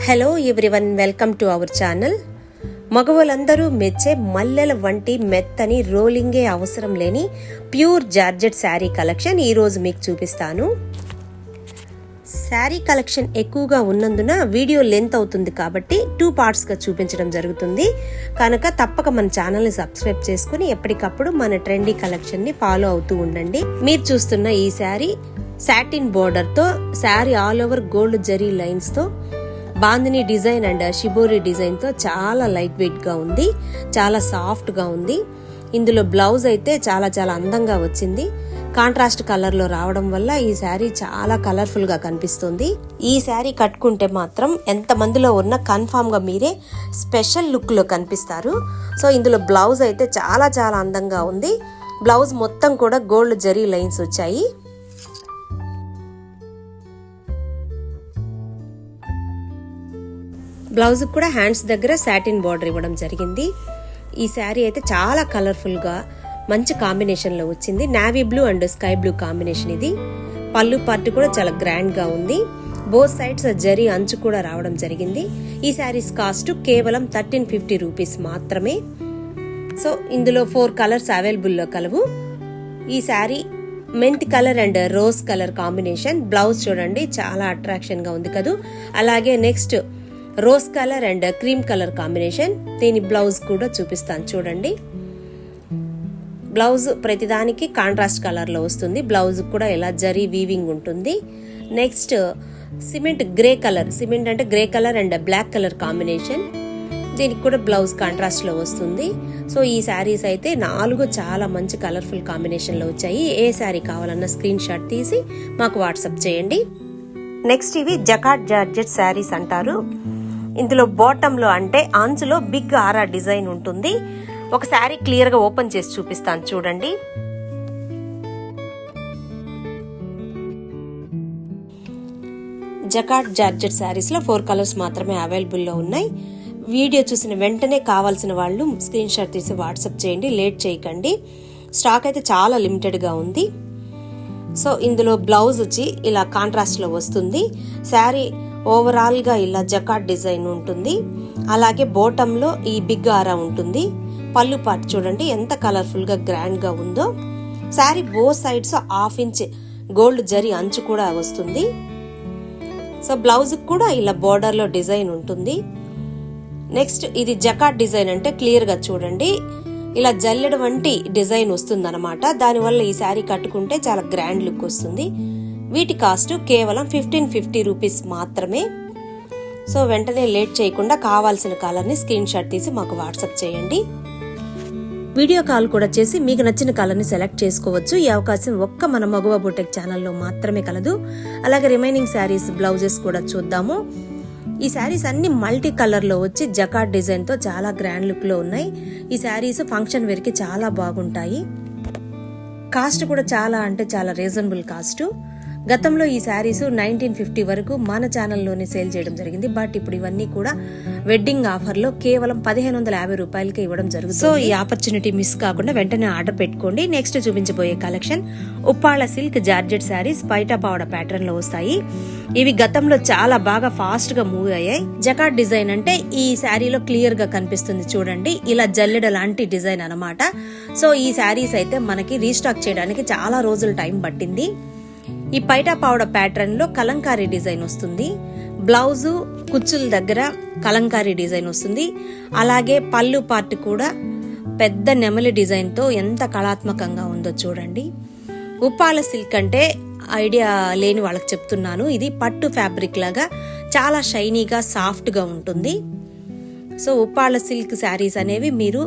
Hello everyone, welcome to our channel. మగవాళ్ళందరూ మెచ్చే మల్లెల వంటి మెత్తని రోలింగే అవసరం లేని ప్యూర్ జార్జెట్ శారీ కలెక్షన్ ఈరోజు మీకు చూపిస్తాను. శారీ కలెక్షన్ ఎక్కువగా ఉన్నందున వీడియో లెంత్ అవుతుంది కాబట్టి 2 పార్ట్స్గా చూపించడం జరుగుతుంది. కనుక తప్పక మన ఛానల్ని సబ్స్క్రైబ్ చేసుకుని ఎప్పటికప్పుడు మన ట్రెండీ కలెక్షన్ని ఫాలో అవుతూ ఉండండి. మీరు చూస్తున్న ఈ శారీ సాటిన్ బోర్డర్తో, sari all over gold zari లైన్స్తో, బాందిని డిజైన్ అండ్ షిబోరి డిజైన్తో చాలా లైట్ వెయిట్గా ఉంది, చాలా సాఫ్ట్గా ఉంది. ఇందులో బ్లౌజ్ అయితే చాలా అందంగా వచ్చింది. కాంట్రాస్ట్ కలర్లో రావడం వల్ల ఈ శారీ చాలా కలర్ఫుల్గా కనిపిస్తుంది. ఈ శారీ కట్టుకుంటే మాత్రం ఎంతమందిలో ఉన్న కన్ఫామ్గా మీరే స్పెషల్ లుక్లో కనిపిస్తారు. సో ఇందులో బ్లౌజ్ అయితే చాలా అందంగా ఉంది. బ్లౌజ్ మొత్తం కూడా గోల్డ్ జరీ లైన్స్ వచ్చాయి. బ్లౌజ్ కూడా హ్యాండ్స్ దగ్గర సాటిన్ బార్డర్ ఇవ్వడం జరిగింది. ఈ శారీ అయితే చాలా కలర్ఫుల్గా మంచి కాంబినేషన్లో వచ్చింది. Navy blue and sky blue combination ఇది. పళ్ళు పార్ట్ కూడా చాలా గ్రాండ్గా ఉంది. బోత్ సైడ్స్ జరీ అంచు కూడా రావడం జరిగింది. ఈ శారీస్ కాస్ట్ కేవలం 1350 రూపీస్ మాత్రమే. సో ఇందులో 4 కలర్స్ అవైలబుల్లో కలవు. ఈ శారీ మెంతి colour and rose colour combination. Blouse చూడండి చాలా అట్రాక్షన్గా ఉంది కదూ. అలాగే next rose colour and cream colour combination. దీని బ్లౌజ్ కూడా చూపిస్తాను చూడండి. బ్లౌజ్ ప్రతిదానికి కాంట్రాస్ట్ కలర్లో వస్తుంది. బ్లౌజ్ కూడా ఇలా జరీ వీవింగ్ ఉంటుంది. Next cement grey colour, cement అంటే grey colour and black colour combination. దీనికి కూడా బ్లౌజ్ కాంట్రాస్ట్లో వస్తుంది. సో ఈ శారీస్ అయితే 4 చాలా మంచి కలర్ఫుల్ కాంబినేషన్లో వచ్చాయి. ఏ శారీ కావాలన్నా స్క్రీన్ షాట్ తీసి మాకు వాట్సాప్ చేయండి. నెక్స్ట్ ఇవి జకార్డ్ జార్జెట్ శారీస్ అంటారు. ఇందులో బాటంలో అంటే అంచులో బిగ్ ఆరా డిజైన్ ఉంటుంది. ఒక శారీ క్లియర్ గా ఓపెన్ చేసి చూపిస్తాను చూడండి. జకార్డ్ జార్జెట్ శారీస్ లో 4 కలర్స్ మాత్రమే అవైలబుల్ లో ఉన్నాయి. వీడియో చూసిన వెంటనే కావాల్సిన వాళ్ళు స్క్రీన్ షాట్ తీసి వాట్సాప్ చేయండి, లేట్ చేయకండి. స్టాక్ అయితే చాలా లిమిటెడ్ గా ఉంది. సో ఇందులో బ్లౌజ్ వచ్చి ఇలా కాంట్రాస్ట్ లో వస్తుంది. శారీ ఓవరాల్ గా ఇలా జకార్డ్ డిజైన్ ఉంటుంది. అలాగే బోటంలో ఈ బిగ్ ఆరా ఉంటుంది. పళ్ళు పార్ట్ చూడండి ఎంత కలర్ఫుల్ గా గ్రాండ్ గా ఉందో. Sari both sides 1/2 inch gold zari అంచు కూడా వస్తుంది. సో బ్లౌజ్ కూడా ఇలా బోర్డర్ లో డిజైన్ ఉంటుంది. నెక్స్ట్ ఇది జకార్డ్ డిజైన్ అంటే క్లియర్ గా చూడండి ఇలా జల్లెడ వంటి డిజైన్ వస్తుంది అనమాట. దానివల్ల ఈ శారీ కట్టుకుంటే చాలా గ్రాండ్ లుక్ వస్తుంది. వీటి కాస్ట్ కేవలం 1550 రూపీస్ మాత్రమే. సో వెంటనే లేట్ చేయకుండా కావాల్సిన కలర్ని స్క్రీన్ షాట్ తీసి మాకు వాట్సాప్ చేయండి. వీడియో కాల్ కూడా చేసి మీకు నచ్చిన కలర్ని సెలెక్ట్ చేసుకోవచ్చు. ఈ అవకాశం ఒక్క మన మగువ బొటెక్ ఛానల్లో మాత్రమే కలదు. అలాగే రిమైనింగ్ శారీస్ బ్లౌజెస్ కూడా చూద్దాము. ఈ శారీస్ అన్ని మల్టీ కలర్ లో వచ్చి జకార్డ్ డిజైన్ తో చాలా గ్రాండ్ లుక్ లో ఉన్నాయి. ఈ శారీస్ ఫంక్షన్ వేర్ కి చాలా బాగుంటాయి. కాస్ట్ కూడా చాలా రీజనబుల్ కాస్ట్. గతంలో ఈ శారీస్ 1950 వరకు మన ఛానల్లోనే సేల్ చేయడం జరిగింది. బట్ ఇప్పుడు ఇవన్నీ కూడా వెడ్డింగ్ ఆఫర్ లో కేవలం 1550 రూపాయలకి ఇవ్వడం జరుగుతుంది. సో ఈ ఆపర్చునిటీ మిస్ కాకుండా వెంటనే ఆర్డర్ పెట్టుకోండి. నెక్స్ట్ చూపించబోయే కలెక్షన్ ఉప్పాళ్ళ సిల్క్ జార్జెట్ శారీస్ పైటా పావడ ప్యాటర్న్ లో వస్తాయి. ఇవి గతంలో చాలా బాగా ఫాస్ట్ గా మూవ్ అయ్యాయి. జకార్డ్ డిజైన్ అంటే ఈ శారీలో క్లియర్ గా కనిపిస్తుంది చూడండి. ఇలా జల్లెడ లాంటి డిజైన్ అన్నమాట. సో ఈ శారీస్ అయితే మనకి రీస్టాక్ చేయడానికి చాలా రోజులు టైం పట్టింది. ఈ పైటా పావడ ప్యాటర్న్ లో కలంకారీ డిజైన్ వస్తుంది. బ్లౌజు కుచ్చుల దగ్గర కలంకారీ డిజైన్ వస్తుంది. అలాగే పళ్ళు పార్ట్ కూడా పెద్ద నెమలి డిజైన్ తో ఎంత కళాత్మకంగా ఉందో చూడండి. ఉప్పాల సిల్క్ అంటే ఐడియా లేని వాళ్ళకి చెప్తున్నాను. ఇది పట్టు ఫ్యాబ్రిక్ లాగా చాలా షైనీగా సాఫ్ట్ గా ఉంటుంది. సో ఉప్పాళ్ళ సిల్క్ శారీస్ అనేవి మీరు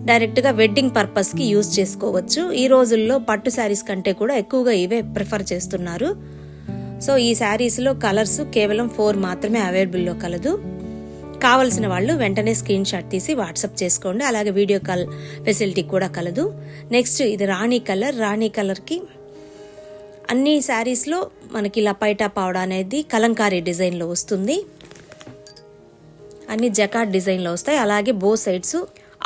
డైరెక్ట్ గా వెడ్డింగ్ పర్పస్ కి యూజ్ చేసుకోవచ్చు. ఈ రోజుల్లో పట్టు శారీస్ కంటే కూడా ఎక్కువగా ఇవే ప్రిఫర్ చేస్తున్నారు. సో ఈ శారీస్ లో కలర్స్ కేవలం 4 మాత్రమే అవైలబుల్ లో కలదు. కావలసిన వాళ్ళు వెంటనే స్క్రీన్ షాట్ తీసి వాట్సాప్ చేసుకోండి. అలాగే వీడియో కాల్ ఫెసిలిటీ కూడా కలదు. నెక్స్ట్ ఇది రాణి కలర్. రాణి కలర్ కి అన్ని శారీస్ లో మనకి ఇలా పైటా పావడ అనేది కలంకారీ డిజైన్ లో వస్తుంది. అన్ని జకార్డ్ డిజైన్ లో వస్తాయి. అలాగే both sides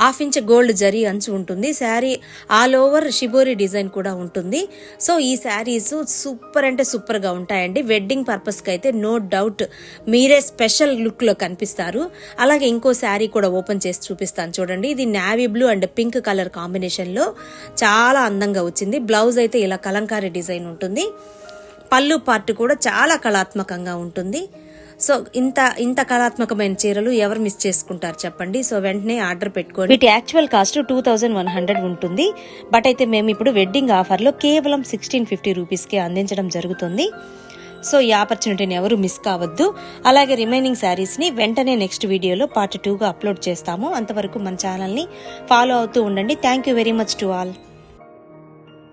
½ inch gold zari అంచు ఉంటుంది. Sari all over shibori design కూడా ఉంటుంది. సో ఈ శారీస్ సూపర్ అంటే సూపర్ గా ఉంటాయండి. వెడ్డింగ్ పర్పస్ కి అయితే నో డౌట్ మీరే స్పెషల్ లుక్ లో కనిపిస్తారు. అలాగే ఇంకో శారీ కూడా ఓపెన్ చేసి చూపిస్తాను చూడండి. ఇది navy blue and pink colour combination లో చాలా అందంగా వచ్చింది. బ్లౌజ్ అయితే ఇలా కలంకారీ డిజైన్ ఉంటుంది. పళ్ళు పార్ట్ కూడా చాలా కళాత్మకంగా ఉంటుంది. సో ఇంత కళాత్మకమైన చీరలు ఎవరు మిస్ చేసుకుంటారు చెప్పండి. సో వెంటనే ఆర్డర్ పెట్టుకోండి. వీటి యాక్చువల్ కాస్ట్ 2100 ఉంటుంది. బట్ అయితే మేము ఇప్పుడు వెడ్డింగ్ ఆఫర్ లో కేవలం 1650 రూపీస్ కి అందించడం జరుగుతుంది. సో ఈ ఆపర్చునిటీని ఎవరు మిస్ కావద్దు. అలాగే రిమైనింగ్ శారీస్ ని వెంటనే నెక్స్ట్ వీడియోలో పార్ట్ 2 గా అప్లోడ్ చేస్తాము. అంతవరకు మన ఛానల్ ని ఫాలో అవుతూ ఉండండి. Thank you very much to all.